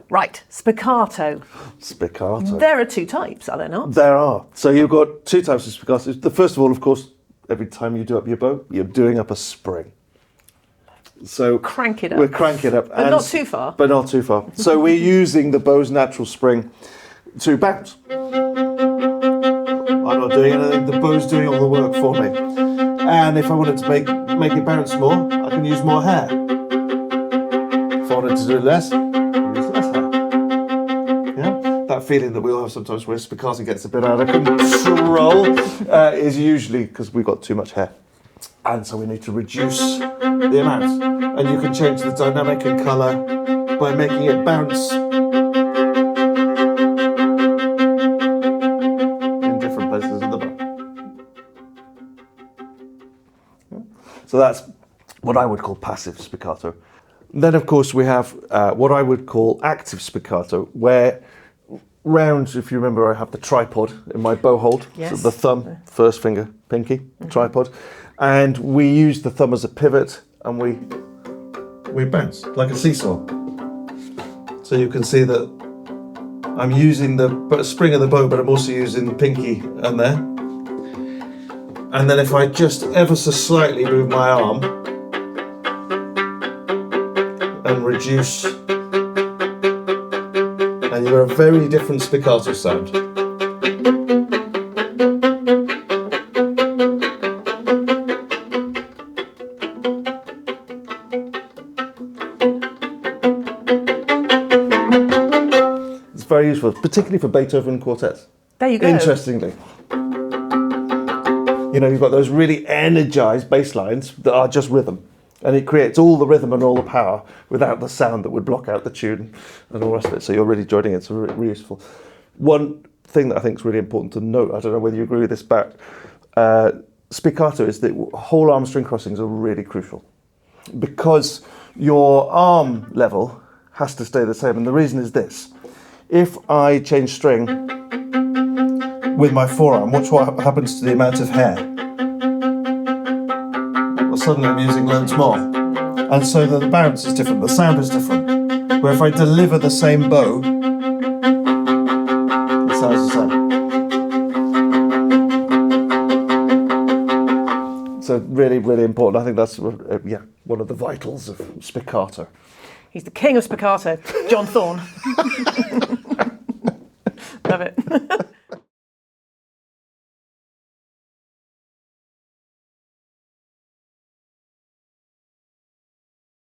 Right, spiccato. Spiccato. There are two types, are there not? There are. So you've got two types of spiccato. The first of all, of course, every time you do up your bow, you're doing up a spring. So Crank it up. We're cranking up. But not too far. But not too far. So we're using the bow's natural spring to bounce. I'm not doing anything, the bow's doing all the work for me. And if I wanted to make it bounce more, I can use more hair. If I wanted to do less, use less hair. Yeah? That feeling that we all have sometimes where spiccato gets a bit out of control is usually because we've got too much hair. And so we need to reduce the amount. And you can change the dynamic and colour by making it bounce in different places of the bow. So that's what I would call passive spiccato. Then, of course, we have what I would call active spiccato, where round, if you remember, I have the tripod in my bow hold. Yes. So the thumb, first finger, pinky, tripod. And we use the thumb as a pivot, and we bounce like a seesaw. So you can see that I'm using the spring of the bow, but I'm also using the pinky and there. And then if I just ever so slightly move my arm and reduce, and you get a very different spiccato sound. Very useful, particularly for Beethoven quartets. There you go. Interestingly. You know, you've got those really energized bass lines that are just rhythm. And it creates all the rhythm and all the power without the sound that would block out the tune and all the rest of it. So you're really joining it. It's really useful. One thing that I think is really important to note, I don't know whether you agree with this, but spiccato is that whole arm string crossings are really crucial. Because your arm level has to stay the same. And the reason is this. If I change string with my forearm, watch what happens to the amount of hair. Well, suddenly I'm using loads more. And so the bounce is different, the sound is different. Where if I deliver the same bow, it sounds the same. So really, really important. I think that's one of the vitals of spiccato. He's the king of spiccato, John Thorne. Love it.